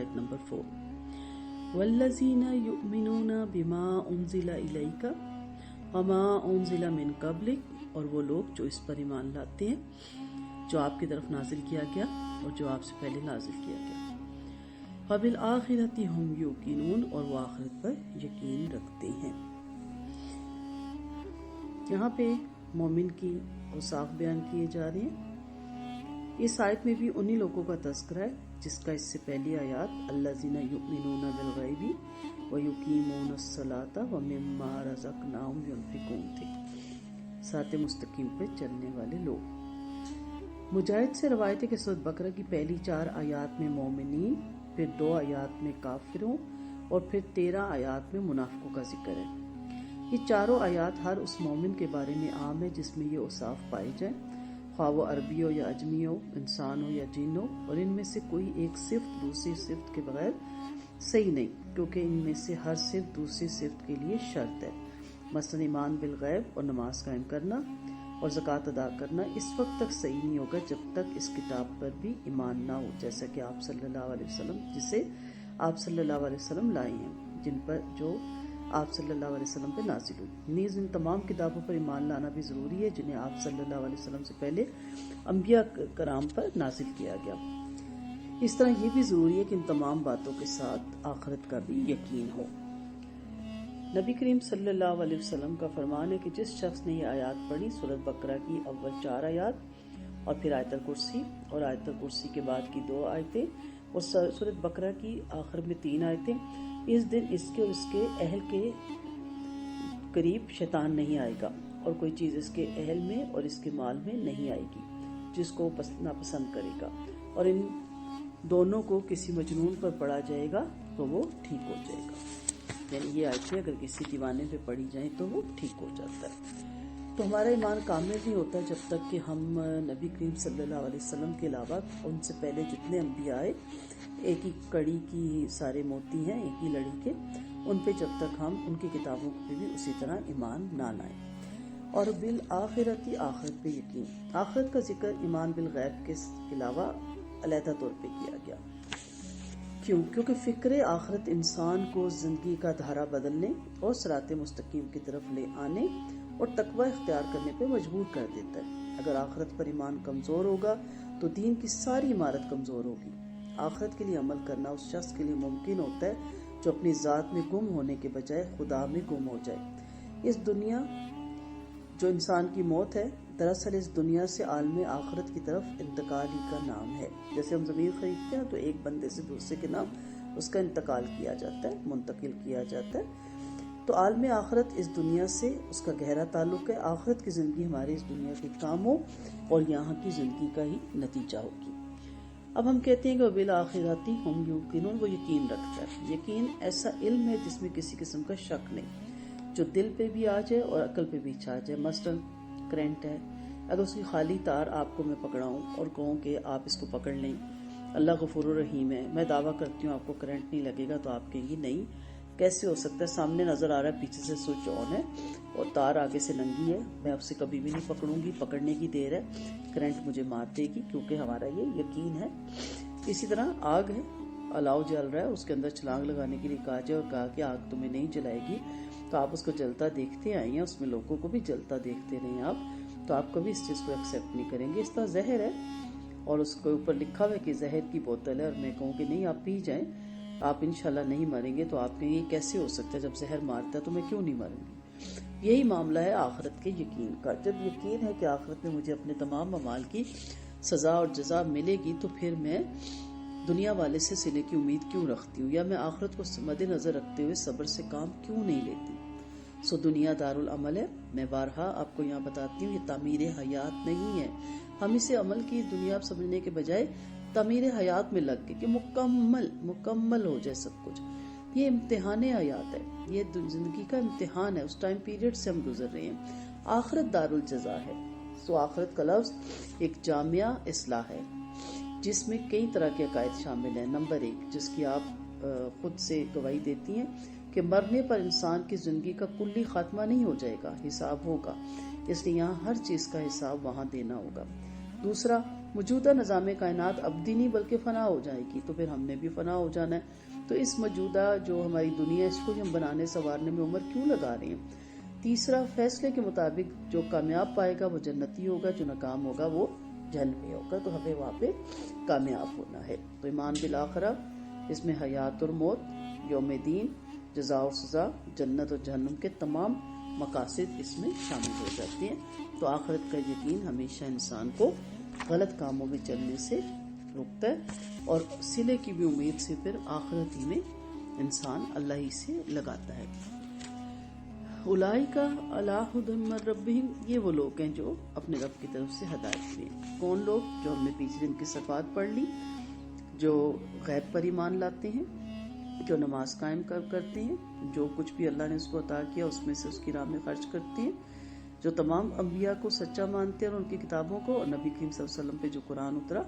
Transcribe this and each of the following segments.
آیت نمبر 4. والذین یؤمنون بما انزل الیک وما انزل من قبلک، اور وہ لوگ جو اس پر ایمان لاتے ہیں جو آپ کی طرف نازل کیا گیا اور جو آپ سے پہلے نازل کیا گیا. وبالآخرۃ ہم یوقنون، اور وہ آخرت پر یقین رکھتے ہیں. یہاں پہ مومن کی اوصاف بیان کیے جا رہے ہیں. اس آیت میں بھی انہی لوگوں کا تذکرہ ہے جس کا اس سے پہلی آیات الذین یؤمنون بالغیب ویقیمون الصلاۃ ومما رزقناہم ینفقون تھے، صراط مستقیم پہ چلنے والے لوگ. مجاہد سے روایت ہے کہ سورۃ بقرہ کی پہلی 4 آیات میں مومنین، پھر 2 آیات میں کافروں اور پھر 13 آیات میں منافقوں کا ذکر ہے. یہ چاروں آیات ہر اس مومن کے بارے میں عام ہے جس میں یہ اوصاف پائے جائیں، خواہ وہ عربی ہو یا اجمی ہو، انسان ہو یا جن ہو، اور ان میں سے کوئی ایک صفت دوسری صفت کے بغیر صحیح نہیں، کیونکہ ان میں سے ہر صفت دوسری صفت کے لیے شرط ہے. مثلا ایمان بالغیب اور نماز قائم کرنا اور زکوٰۃ ادا کرنا اس وقت تک صحیح نہیں ہوگا جب تک اس کتاب پر بھی ایمان نہ ہو، جیسا کہ آپ صلی اللہ علیہ وسلم جسے آپ صلی اللہ علیہ وسلم لائے ہیں، جن پر جو آپ صلی اللہ علیہ وسلم پہ نازل ہوئی. نیز ان تمام کتابوں پر ایمان لانا بھی ضروری ہے جنہیں آپ صلی اللہ علیہ وسلم سے پہلے انبیاء کرام پر نازل کیا گیا. اس طرح یہ بھی ضروری ہے کہ ان تمام باتوں کے ساتھ آخرت کا بھی یقین ہو. نبی کریم صلی اللہ علیہ وسلم کا فرمان ہے کہ جس شخص نے یہ آیات پڑھی، سورۃ بقرہ کی اول 4 آیات اور پھر آیت الکرسی اور آیت الکرسی کے بعد کی 2 آیتیں اور سورۃ بقرہ کی آخر میں 3 آیتیں، اس دن اس کے اور اس کے اہل کے قریب شیطان نہیں آئے گا، اور کوئی چیز اس کے اہل میں اور اس کے مال میں نہیں آئے گی جس کو ناپسند کرے گا، اور ان دونوں کو کسی مجنون پر پڑھا جائے گا تو وہ ٹھیک ہو جائے گا. یعنی یہ آیتیں اگر کسی دیوانے پہ پڑھی جائیں تو وہ ٹھیک ہو جاتا ہے. تو ہمارا ایمان کامل نہیں ہوتا جب تک کہ ہم نبی کریم صلی اللہ علیہ وسلم کے علاوہ ان سے پہلے جتنے انبیاء آئے، ایک ہی کڑی کی سارے موتی ہیں، ایک ہی لڑی کے، ان پہ جب تک ہم ان کی کتابوں پہ بھی اسی طرح ایمان نہ لائیں. اور بالآخرت، آخرت پہ یقین. آخرت کا ذکر ایمان بالغیب کے علاوہ علیحدہ طور پہ کیا گیا. کیوں؟ کیونکہ فکر آخرت انسان کو زندگی کا دھارا بدلنے اور صراط مستقیم کی طرف لے آنے اور تقوی اختیار کرنے پہ مجبور کر دیتا ہے. اگر آخرت پر ایمان کمزور ہوگا تو دین کی ساری عمارت کمزور ہوگی. آخرت کے لیے عمل کرنا اس شخص کے لیے ممکن ہوتا ہے جو اپنی ذات میں گم ہونے کے بجائے خدا میں گم ہو جائے. اس دنیا جو انسان کی موت ہے، دراصل اس دنیا سے عالم آخرت کی طرف انتقال ہی کا نام ہے. جیسے ہم زمین خریدتے ہیں تو ایک بندے سے دوسرے کے نام اس کا انتقال کیا جاتا ہے، منتقل کیا جاتا ہے. تو عالم آخرت اس دنیا سے اس کا گہرا تعلق ہے. آخرت کی زندگی ہماری اس دنیا کے کاموں اور یہاں کی زندگی کا ہی نتیجہ ہوگی. اب ہم کہتے ہیں کہ بالآخرۃ ہم یوقنون، وہ یقین رکھتا ہے. یقین ایسا علم ہے جس میں کسی قسم کا شک نہیں، جو دل پہ بھی آ جائے اور عقل پہ بھی چھا جائے. مثلا کرنٹ ہے، اگر اس کی خالی تار آپ کو میں پکڑاؤں اور کہوں کہ آپ اس کو پکڑ لیں، اللہ غفور الرحیم ہے، میں دعویٰ کرتی ہوں آپ کو کرنٹ نہیں لگے گا، تو آپ کہیں گی نہیں، کیسے ہو سکتا ہے؟ سامنے نظر آ رہا ہے پیچھے سے سوئچ آن ہے اور تار آگے سے ننگی ہے، میں اسے کبھی بھی نہیں پکڑوں گی، پکڑنے کی دیر ہے، کرنٹ مجھے مار دے گی، کیونکہ ہمارا یہ یقین ہے. اسی طرح آگ ہے، الاؤ جل رہا ہے، اس کے اندر چھلانگ لگانے کے لیے کہا جائے اور کہا کہ آگ تمہیں نہیں جلائے گی، تو آپ اس کو جلتا دیکھتے آئے ہیں، اس میں لوگوں کو بھی جلتا دیکھتے رہے آپ، تو آپ کبھی اس چیز کو ایکسیپٹ نہیں کریں گے. اس طرح زہر ہے اور اس کے اوپر لکھا ہوا ہے کہ زہر کی بوتل ہے، اور میں کہوں کہ نہیں آپ پی جائیں، آپ انشاءاللہ نہیں مریں گے، تو آپ کہیں یہ کیسے ہو سکتا ہے؟ جب زہر مارتا ہے تو میں کیوں نہیں مروں گی؟ یہی معاملہ ہے آخرت کے یقین کا. جب یقین ہے کہ آخرت میں مجھے اپنے تمام اعمال کی سزا اور جزا ملے گی، تو پھر میں دنیا والے سے سلے کی امید کیوں رکھتی ہوں، یا میں آخرت کو مد نظر رکھتے ہوئے صبر سے کام کیوں نہیں لیتی. سو دنیا دار العمل ہے. میں بارہا آپ کو یہاں بتاتی ہوں، یہ تعمیر حیات نہیں ہے. ہم اسے عمل کی دنیا سمجھنے کے بجائے تعمیر حیات میں لگ گئے کہ مکمل ہو جائے سب کچھ. یہ امتحان حیات ہے، یہ زندگی کا امتحان ہے، اس ٹائم پیریڈ سے ہم گزر رہے ہیں. آخرت دار الجزا ہے. سو آخرت کا لفظ ایک جامعہ اصلاح ہے جس میں کئی طرح کے عقائد شامل ہیں. نمبر 1، جس کی آپ خود سے گواہی دیتی ہیں کہ مرنے پر انسان کی زندگی کا کلی خاتمہ نہیں ہو جائے گا، حساب ہوگا، اس لیے یہاں ہر چیز کا حساب وہاں دینا ہوگا. دوسرا، موجودہ نظام کائنات ابدی نہیں بلکہ فنا ہو جائے گی، تو پھر ہم نے بھی فنا ہو جانا ہے، تو اس موجودہ جو ہماری دنیا اس کو ہم بنانے سنوارنے میں عمر کیوں لگا رہے ہیں۔ تیسرا، فیصلے کے مطابق جو کامیاب پائے گا وہ جنتی ہوگا، جو ناکام ہوگا وہ جہنمی ہوگا، تو ہمیں وہاں پہ کامیاب ہونا ہے۔ تو ایمان بالآخرہ، اس میں حیات اور موت، یوم دین، جزا اور سزا، جنت اور جہنم کے تمام مقاصد اس میں شامل ہو جاتے ہیں۔ تو آخرت کا یقین ہمیشہ انسان کو غلط کاموں میں چلنے سے روکتا ہے، اور صلے کی بھی امید سے پھر آخرت ہی میں انسان اللہ ہی سے لگاتا ہے۔ اولئک علی ھدی من ربہم، یہ وہ لوگ ہیں جو اپنے رب کی طرف سے ہدایت میں ہیں۔ کون لوگ؟ جو ہم نے پیچھے ان کی صفات پڑھ لی، جو غیب پر ایمان لاتے ہیں، جو نماز قائم کرتے ہیں، جو کچھ بھی اللہ نے اس کو عطا کیا اس میں سے اس کی راہ میں خرچ کرتے ہیں، جو تمام انبیاء کو سچا مانتے ہیں اور ان کی کتابوں کو، اور نبی کریم صلی اللہ علیہ وسلم پہ جو قرآن اترا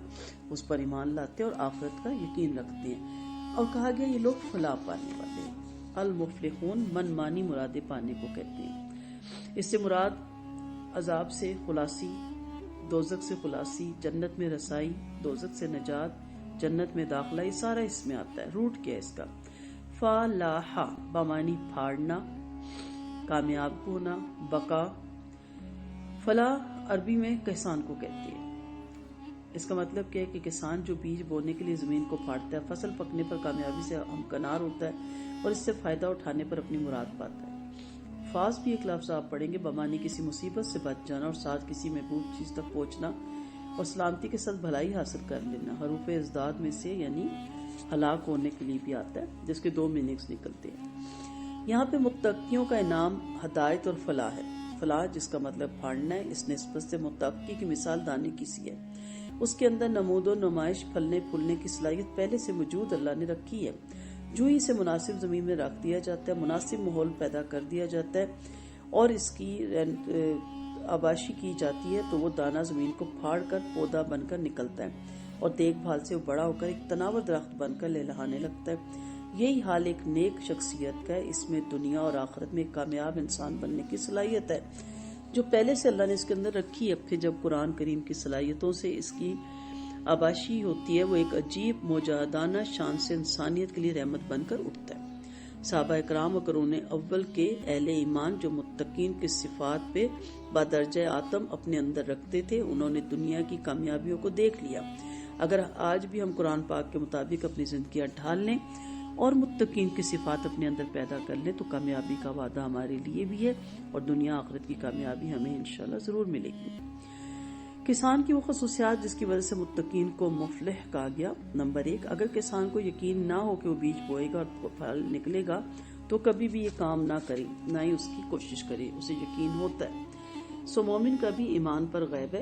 اس پر ایمان لاتے ہیں اور آخرت کا یقین رکھتے ہیں۔ اور کہا گیا یہ لوگ فلاح پانے والے ہیں۔ المفلحون، من مانی مراد پانے کو کہتے ہیں۔ اس سے مراد عذاب سے خلاصی، دوزخ سے خلاصی، جنت میں رسائی، دوزخ سے نجات، جنت میں داخلہ، یہ سارا اس میں آتا ہے۔ روٹ کیا ہے اس کا؟ فلاح بمانی پھاڑنا، کامیاب ہونا، بقا۔ فلاح عربی میں کسان کو کہتے ہیں۔ اس کا مطلب کیا ہے کہ کسان جو بیج بونے کے لیے زمین کو پھاڑتا ہے، فصل پکنے پر کامیابی سے ہمکنار ہوتا ہے اور اس سے فائدہ اٹھانے پر اپنی مراد پاتا ہے۔ فاز بھی ایک لفظ آپ پڑھیں گے، بمانی کسی مصیبت سے بچ جانا اور ساتھ کسی محبوب چیز تک پہنچنا اور سلامتی کے ساتھ بھلائی حاصل کر لینا۔ حروف ازداد میں سے یعنی ہلاک ہونے کے لیے بھی آتا ہے، جس کے دو میننگز نکلتے ہیں۔ یہاں پہ متقیوں کا انعام ہدایت اور فلاح ہے۔ فلاح جس کا مطلب پھاڑنا ہے، اس نسبت سے متقی کی مثال دانے کی سی ہے۔ اس کے اندر نمود و نمائش، پھلنے پھولنے کی صلاحیت پہلے سے موجود اللہ نے رکھی ہے۔ جو ہی اسے مناسب زمین میں رکھ دیا جاتا ہے، مناسب ماحول پیدا کر دیا جاتا ہے اور اس کی آباشی کی جاتی ہے، تو وہ دانہ زمین کو پھاڑ کر پودا بن کر نکلتا ہے اور دیکھ بھال سے وہ بڑا ہو کر ایک تناور درخت بن کر لہلہانے لگتا ہے۔ یہی حال ایک نیک شخصیت کا ہے، اس میں دنیا اور آخرت میں ایک کامیاب انسان بننے کی صلاحیت ہے جو پہلے سے اللہ نے اس کے اندر رکھی ہے۔ پھر جب قرآن کریم کی صلاحیتوں سے اس کی آباشی ہوتی ہے، وہ ایک عجیب مجاہدانہ شان سے انسانیت کے لیے رحمت بن کر اٹھتا ہے۔ صحابہ اکرام و قرون اول کے اہل ایمان جو متقین کی صفات پہ بدرجہ آتم اپنے اندر رکھتے تھے، انہوں نے دنیا کی کامیابیوں کو دیکھ لیا۔ اگر آج بھی ہم قرآن پاک کے مطابق اپنی زندگیاں ڈھال لیں اور متقین کی صفات اپنے اندر پیدا کر لیں تو کامیابی کا وعدہ ہمارے لیے بھی ہے اور دنیا آخرت کی کامیابی ہمیں انشاءاللہ ضرور ملے گی۔ کسان کی وہ خصوصیات جس کی وجہ سے متقین کو مفلح کہا گیا۔ نمبر 1، اگر کسان کو یقین نہ ہو کہ وہ بیج بوئے گا اور پھل نکلے گا تو کبھی بھی یہ کام نہ کرے، نہ ہی اس کی کوشش کرے، اسے یقین ہوتا ہے۔ مومن کا بھی ایمان پر غیب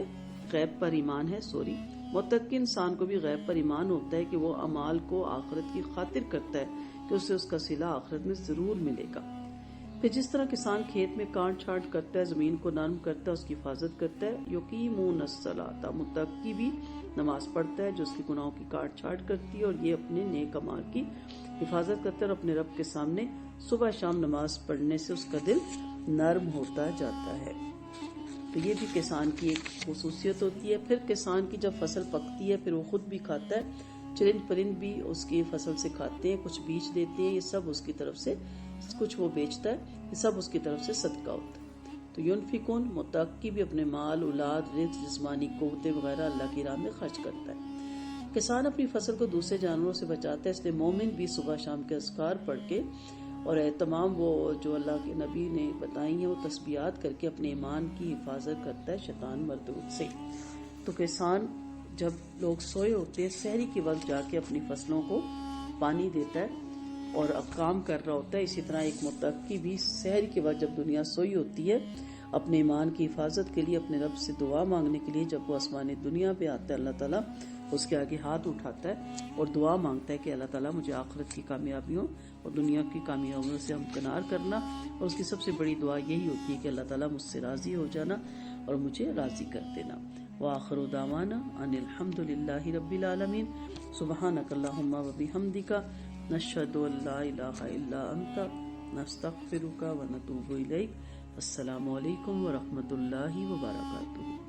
پر ایمان ہے۔ متقی انسان کو بھی غیب پر ایمان ہوتا ہے کہ وہ اعمال کو آخرت کی خاطر کرتا ہے کہ اسے اس کا صلہ آخرت میں ضرور ملے گا۔ پھر جس طرح کسان کھیت میں کاٹ چھانٹ کرتا ہے، زمین کو نرم کرتا ہے، اس کی حفاظت کرتا ہے، یقیمون الصلاۃ، متقی بھی نماز پڑھتا ہے جو اس کے گناہوں کی کاٹ چھانٹ کرتی ہے اور یہ اپنے نیک اعمال کی حفاظت کرتا ہے اور اپنے رب کے سامنے صبح شام نماز پڑھنے سے اس کا دل نرم ہوتا جاتا ہے۔ تو یہ بھی کسان کی ایک خصوصیت ہوتی ہے۔ پھر کسان کی جب فصل پکتی ہے پھر وہ خود بھی کھاتا ہے، چرند پرند بھی اس کی فصل سے کھاتے ہیں، کچھ بیچ دیتے ہیں، یہ سب اس کی طرف سے، کچھ وہ بیچتا ہے، یہ سب اس کی طرف سے صدقہ ہوتا ہے۔ تو ینفقون، متقی بھی اپنے مال، اولاد، رزق، جسمانی قوتیں وغیرہ اللہ کی راہ میں خرچ کرتا ہے۔ کسان اپنی فصل کو دوسرے جانوروں سے بچاتا ہے، اس لیے مومن بھی صبح شام کے اذکار پڑھ کے اور تمام وہ جو اللہ کے نبی نے بتائی ہیں وہ تسبیحات کر کے اپنے ایمان کی حفاظت کرتا ہے شیطان مردود سے۔ تو کسان جب لوگ سوئے ہوتے ہیں سحری کے وقت جا کے اپنی فصلوں کو پانی دیتا ہے اور اب کام کر رہا ہوتا ہے۔ اسی طرح ایک متقی بھی سحری کے وقت جب دنیا سوئی ہوتی ہے اپنے ایمان کی حفاظت کے لیے، اپنے رب سے دعا مانگنے کے لیے، جب وہ آسمان دنیا پہ آتا ہے اللہ تعالیٰ اس کے آگے ہاتھ اٹھاتا ہے اور دعا مانگتا ہے کہ اللہ تعالیٰ مجھے آخرت کی کامیابیوں اور دنیا کی کامیابیوں سے ہمکنار کرنا، اور اس کی سب سے بڑی دعا یہی ہوتی ہے کہ اللہ تعالیٰ مجھ سے راضی ہو جانا اور مجھے راضی کر دینا۔ وآخر دعوانا ان الحمد للہ رب العالمین، سبحانک اللہم وبحمدک، نشہد ان لا الہ الا انت، نستغفرک ونتوب الیک۔ السلام علیکم ورحمۃ اللہ وبرکاتہ۔